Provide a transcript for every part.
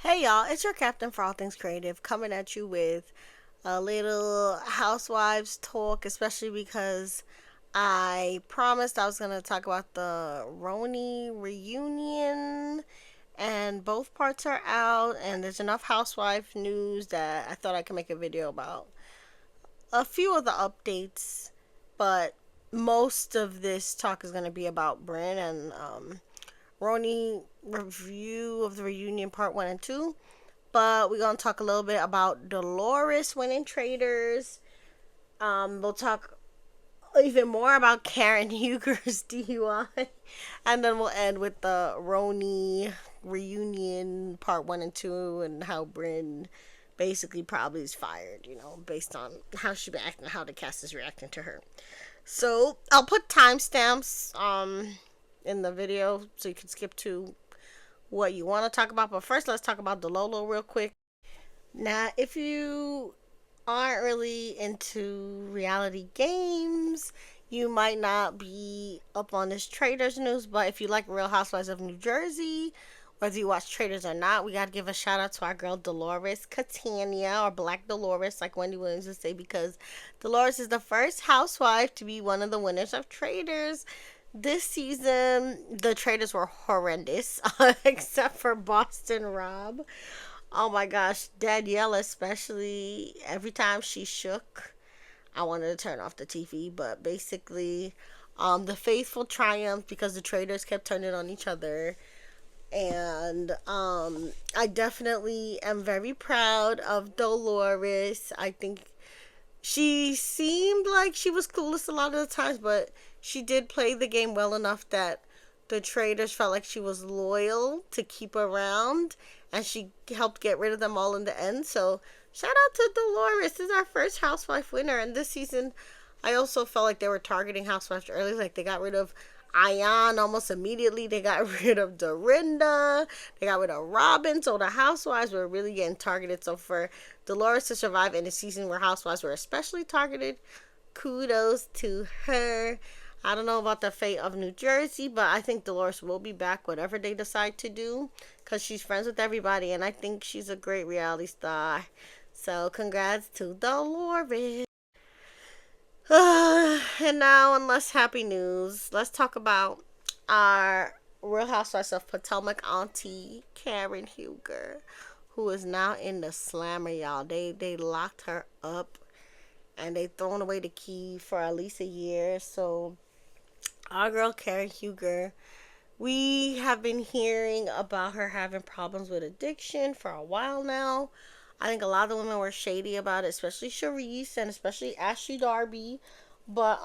Hey y'all, it's your captain for all things creative coming at you with a little Housewives talk, especially because I promised I was going to talk about the RHONY reunion, and both parts are out, and there's enough Housewife news that I thought I could make a video about a few of the updates, but most of this talk is going to be about Brynn and RHONY review of the reunion part 1 and 2. But we're gonna talk a little bit about Dolores winning Traitors. We'll talk even more about Karen Huger's DUI, and then we'll end with the RHONY reunion part 1 and 2, and how Brynn basically probably is fired. Based on how she's been acting, how the cast is reacting to her. So I'll put timestamps in the video so you can skip to what you want to talk about. But first, let's talk about Delolo real quick. Now, if you aren't really into reality games, you might not be up on this Traitors news. But if you like Real Housewives of New Jersey, whether you watch Traitors or not, we got to give a shout out to our girl Dolores Catania, or Black Dolores, like Wendy Williams would say, because Dolores is the first housewife to be one of the winners of Traitors. This season, the Traitors were horrendous, except for Boston Rob. Oh my gosh, Danielle especially, every time she shook, I wanted to turn off the TV. But basically, the faithful triumphed because the Traitors kept turning on each other. And I definitely am very proud of Dolores. I think she seemed like she was clueless a lot of the times, but she did play the game well enough that the Traitors felt like she was loyal to keep around, and she helped get rid of them all in the end. So shout out to Dolores. This is our first housewife winner, and this season I also felt like they were targeting housewives early. Like they got rid of Ayan almost immediately. They got rid of Dorinda. They got rid of Robin. So the housewives were really getting targeted. So for Dolores to survive in a season where housewives were especially targeted, kudos to her. I don't know about the fate of New Jersey, but I think Dolores will be back whatever they decide to do, because she's friends with everybody, and I think she's a great reality star. So congrats to Dolores. And now, on less happy news, let's talk about our Real Housewives of Potomac auntie, Karen Huger, who is now in the slammer, y'all. They locked her up, and they thrown away the key for at least a year. So our girl Karen Huger, we have been hearing about her having problems with addiction for a while now. I think a lot of the women were shady about it, especially Charisse and especially Ashley Darby. But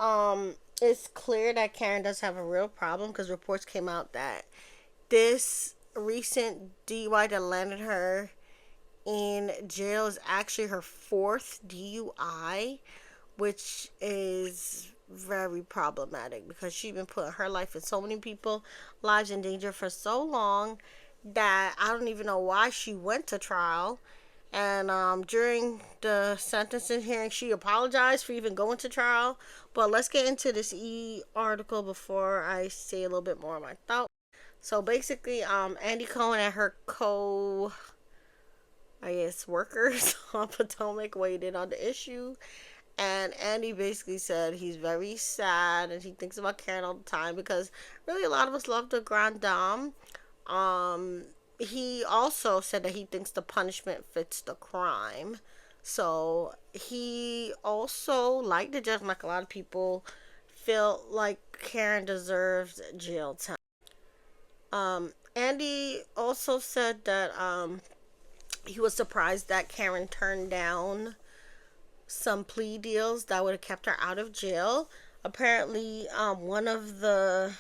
it's clear that Karen does have a real problem, because reports came out that this recent DUI that landed her in jail is actually her fourth DUI, which is very problematic because she's been putting her life and so many people lives in danger for so long that I don't even know why she went to trial. And during the sentencing hearing, she apologized for even going to trial. But let's get into this article before I say a little bit more of my thought. So basically, Andy Cohen and her I guess, workers on Potomac weighed in on the issue. And Andy basically said he's very sad and he thinks about Karen all the time, because really a lot of us love the Grand Dame. He also said that he thinks the punishment fits the crime. So he also, like the judge, like a lot of people, felt like Karen deserves jail time. Andy also said that he was surprised that Karen turned down some plea deals that would have kept her out of jail. Apparently, one of the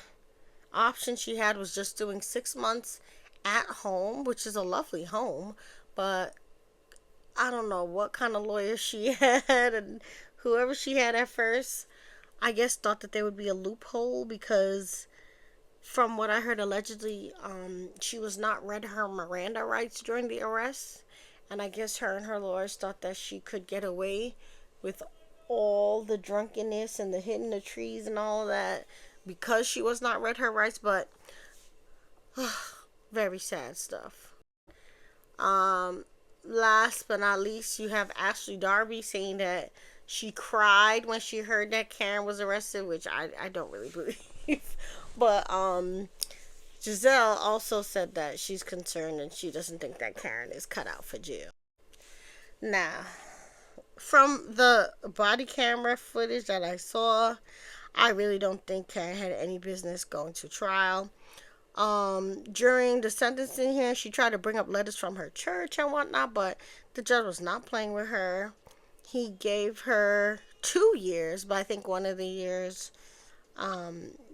options she had was just doing 6 months at home, which is a lovely home, but I don't know what kind of lawyer she had, and whoever she had at first, I guess, thought that there would be a loophole, because from what I heard, allegedly, she was not read her Miranda rights during the arrest, and I guess her and her lawyers thought that she could get away with all the drunkenness and the hitting the trees and all that because she was not read her rights. But very sad stuff. Um, Last but not least, you have Ashley Darby saying that she cried when she heard that Karen was arrested, which I don't really believe. But Giselle also said that she's concerned and she doesn't think that Karen is cut out for jail. Now, from the body camera footage that I saw, I really don't think Karen had any business going to trial. During the sentencing here, she tried to bring up letters from her church and whatnot, but the judge was not playing with her. He gave her 2 years, but I think one of the years,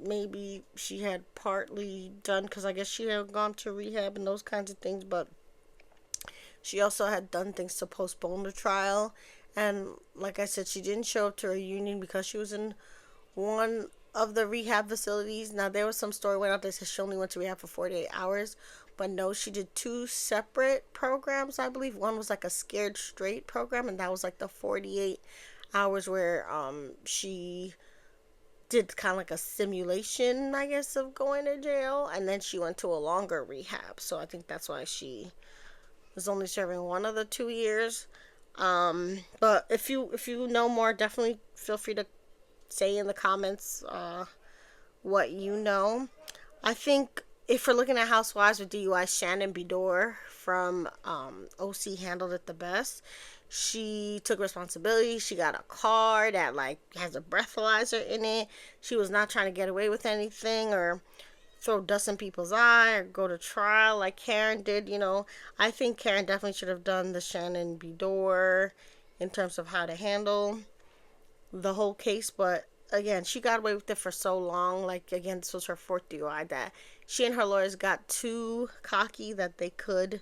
maybe she had partly done, because I guess she had gone to rehab and those kinds of things, but she also had done things to postpone the trial. And like I said, she didn't show up to her union because she was in one of the rehab facilities. Now, there was some story went out that said she only went to rehab for 48 hours. But no, she did two separate programs, I believe. One was like a Scared Straight program, and that was like the 48 hours where she did kind of like a simulation, I guess, of going to jail. And then she went to a longer rehab. So I think that's why she was only serving one of the 2 years. But if you know more, definitely feel free to say in the comments what you know. I think if we're looking at Housewives with DUI, Shannon Bedore from OC handled it the best. She took responsibility. She got a car that like has a breathalyzer in it. She was not trying to get away with anything or throw dust in people's eye or go to trial like Karen did. I think Karen definitely should have done the Shannon Bedore in terms of how to handle the whole case. But again, she got away with it for so long. Like, again, this was her fourth DUI, that she and her lawyers got too cocky that they could,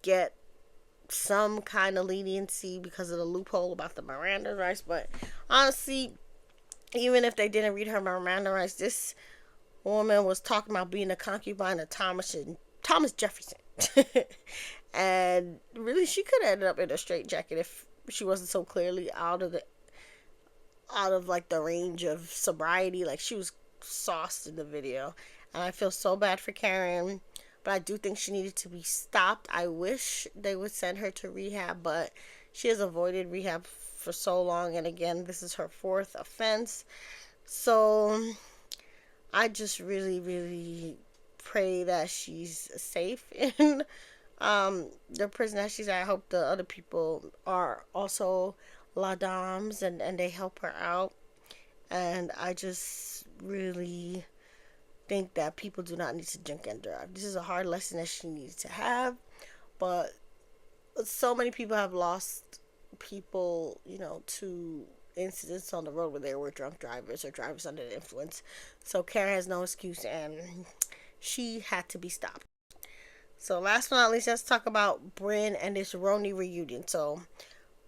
get some kind of leniency because of the loophole about the Miranda rights. But honestly, even if they didn't read her Miranda rights, this woman was talking about being a concubine of Thomas Jefferson. And really, she could have ended up in a straitjacket if she wasn't so clearly out of like the range of sobriety. Like, she was sauced in the video, and I feel so bad for Karen, but I do think she needed to be stopped. I wish they would send her to rehab, but she has avoided rehab for so long, and again, this is her fourth offense. So I just really, really pray that she's safe in the prison that she's at. I hope the other people are also La Dames and they help her out. And I just really think that people do not need to drink and drive. This is a hard lesson that she needs to have. But so many people have lost people, to incidents on the road where they were drunk drivers or drivers under the influence. So Karen has no excuse, and she had to be stopped. So last but not least, let's talk about Brynn and this RHONY reunion. So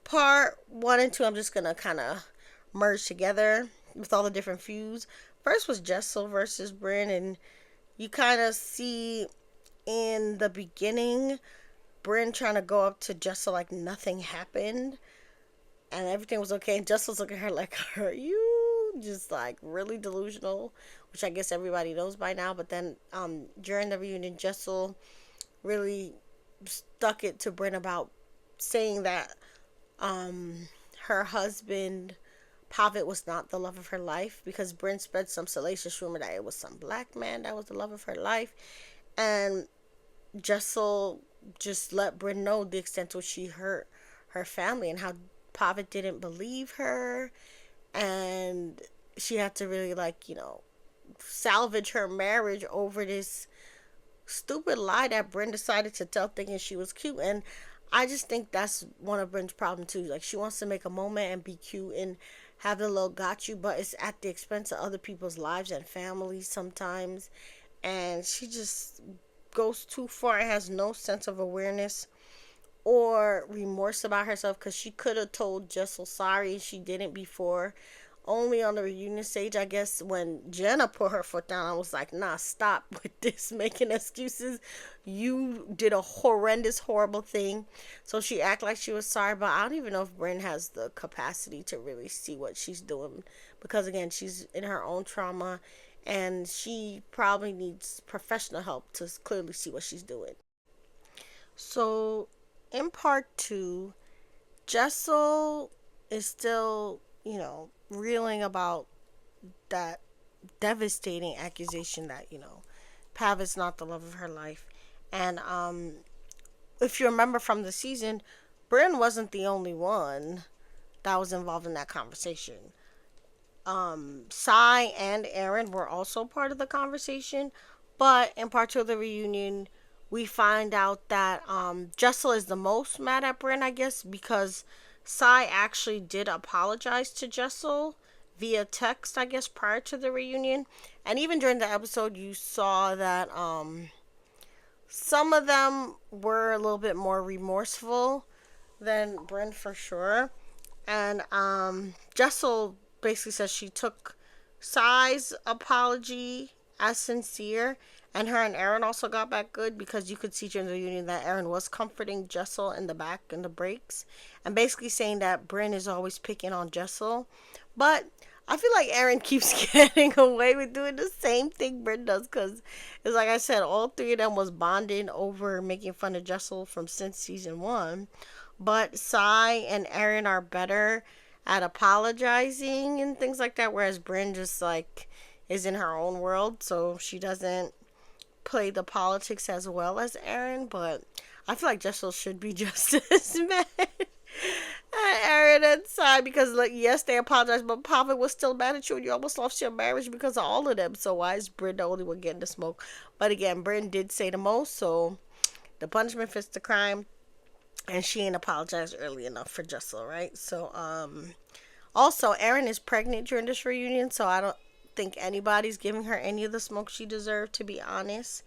part 1 and 2, I'm just gonna kind of merge together with all the different feuds. First was Jessel versus Brynn, and you kind of see in the beginning Brynn trying to go up to Jessel like nothing happened and everything was okay, and Jessel's looking at her like, are you just like really delusional? Which I guess everybody knows by now. But then during the reunion, Jessel really stuck it to Brynn about saying that her husband Pavitt was not the love of her life, because Brynn spread some salacious rumor that it was some black man that was the love of her life. And Jessel just let Brynn know the extent to which she hurt her family and how Pavitt didn't believe her, and she had to really salvage her marriage over this stupid lie that Brynn decided to tell, thinking she was cute. And I just think that's one of Brynn's problems too. Like, she wants to make a moment and be cute and have the little got you, but it's at the expense of other people's lives and families sometimes. And she just goes too far and has no sense of awareness or remorse about herself, because she could have told Jessel sorry and she didn't before. Only on the reunion stage, I guess, when Jenna put her foot down, I was like, nah, stop with this making excuses. You did a horrendous, horrible thing. So she acted like she was sorry, but I don't even know if Brynn has the capacity to really see what she's doing, because again, she's in her own trauma and she probably needs professional help to clearly see what she's doing. So, in part two, Jessel is still, reeling about that devastating accusation that, Pav is not the love of her life. And if you remember from the season, Brynn wasn't the only one that was involved in that conversation. Sai and Aaron were also part of the conversation, but in part two of the reunion, we find out that Jessel is the most mad at Brynn, I guess, because Sai actually did apologize to Jessel via text, I guess, prior to the reunion. And even during the episode, you saw that some of them were a little bit more remorseful than Brynn for sure. And Jessel basically says she took Sai's apology as sincere, and her and Aaron also got back good because you could see during the reunion that Aaron was comforting Jessel in the back in the breaks, and basically saying that Brynn is always picking on Jessel. But I feel like Aaron keeps getting away with doing the same thing Brynn does, because it's like I said, all three of them was bonding over making fun of Jessel from since season one. But Sai and Aaron are better at apologizing and things like that, whereas Brynn just like is in her own world, so she doesn't play the politics as well as Aaron. But I feel like Jessel should be just as mad at Aaron and Sai, because like yes, they apologized, but Papa was still mad at you and you almost lost your marriage because of all of them. So why is Brynn the only one getting the smoke? But again, Brynn did say the most, so the punishment fits the crime, and she ain't apologized early enough for Jessel, right? So also Erin is pregnant during this reunion, so I don't think anybody's giving her any of the smoke she deserved, to be honest.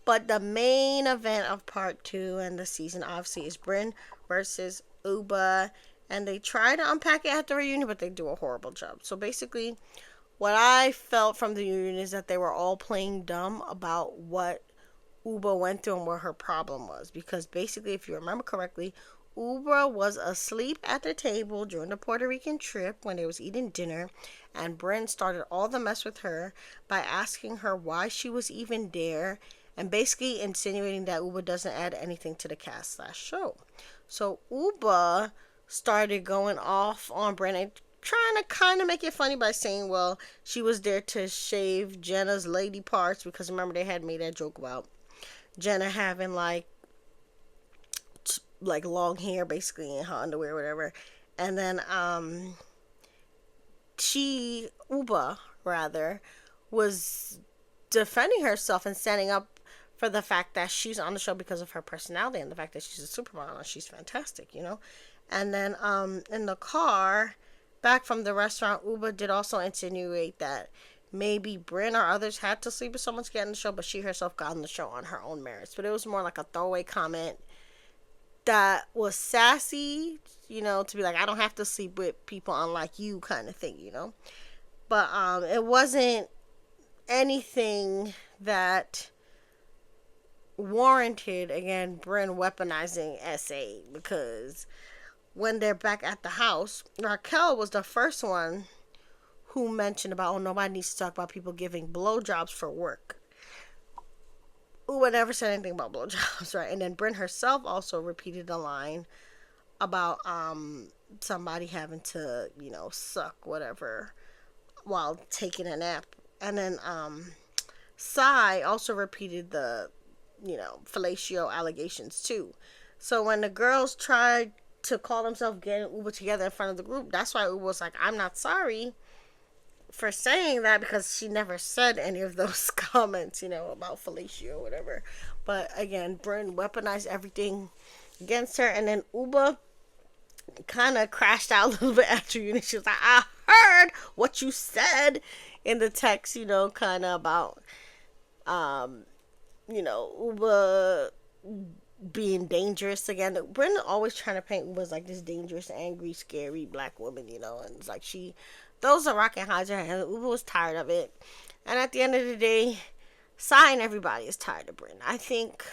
But the main event of part two and the season obviously is Brynn versus Uba, and they try to unpack it at the reunion, but they do a horrible job. So basically, what I felt from the reunion is that they were all playing dumb about what Uba went through and what her problem was. Because basically, if you remember correctly, Uba was asleep at the table during the Puerto Rican trip when they was eating dinner, and Brynn started all the mess with her by asking her why she was even there, and basically insinuating that Uba doesn't add anything to the cast / show. So Uba started going off on Brynn and trying to kind of make it funny by saying, well, she was there to shave Jenna's lady parts, because remember they had made that joke about Jenna having like long hair basically in her underwear or whatever. And then Uba rather, was defending herself and standing up for the fact that she's on the show because of her personality and the fact that she's a supermodel and she's fantastic. And then in the car back from the restaurant, Uba did also insinuate that maybe Brynn or others had to sleep with someone to get on the show, but she herself got on the show on her own merits. But it was more like a throwaway comment that was sassy, to be like, I don't have to sleep with people unlike you kind of thing. But it wasn't anything that warranted, again, Brynn weaponizing SA, because when they're back at the house, Raquel was the first one who mentioned about, oh, nobody needs to talk about people giving blowjobs for work. Uba never said anything about blowjobs, right? And then Brynn herself also repeated the line about somebody having to, suck whatever while taking a nap. And then Sai also repeated the, fellatio allegations too. So when the girls tried to call themselves getting Uba together in front of the group, that's why Uba was like, I'm not sorry for saying that, because she never said any of those comments, about fellatio or whatever. But again, Brynn weaponized everything against her, and then Uba kind of crashed out a little bit after you. She was like, I heard what you said in the text, kind of about, Uba being dangerous again. Brynn always trying to paint Uba as like this dangerous, angry, scary black woman, and it's like she those are rocking highs and Uba was tired of it. And at the end of the day, Sai and everybody is tired of Brynn. I think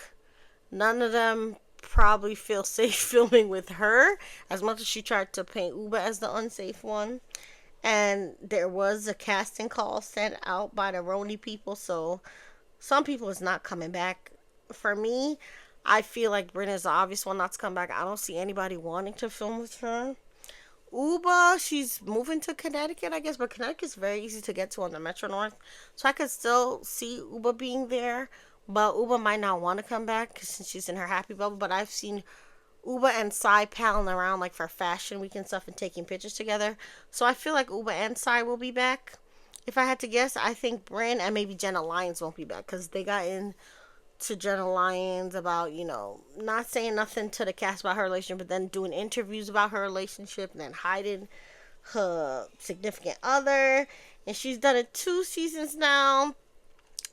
none of them probably feel safe filming with her, as much as she tried to paint Uba as the unsafe one. And there was a casting call sent out by the RHONY people, so some people is not coming back. For me, I feel like Brynn is the obvious one not to come back. I don't see anybody wanting to film with her. Uba, she's moving to Connecticut, I guess, but Connecticut's very easy to get to on the Metro North, so I could still see Uba being there. But Uba might not want to come back since she's in her happy bubble. But I've seen Uba and Sai palling around like for fashion week and stuff and taking pictures together. So I feel like Uba and Sai will be back. If I had to guess, I think Brynn and maybe Jenna Lyons won't be back because they got in to Jenna Lyons about, not saying nothing to the cast about her relationship, but then doing interviews about her relationship and then hiding her significant other. And she's done it 2 seasons now.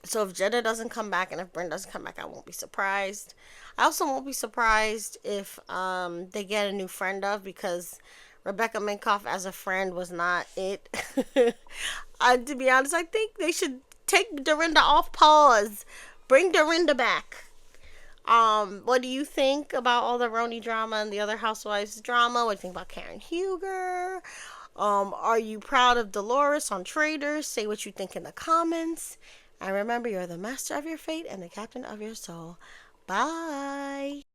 So if Jenna doesn't come back and if Brynn doesn't come back, I won't be surprised. I also won't be surprised if they get a new friend of because Rebecca Minkoff as a friend was not it. To be honest, I think they should take Dorinda off pause. Bring Dorinda back. What do you think about all the RHONY drama and the other Housewives drama? What do you think about Karen Huger? Are you proud of Dolores on Traitors? Say what you think in the comments. And remember, you're the master of your fate and the captain of your soul. Bye.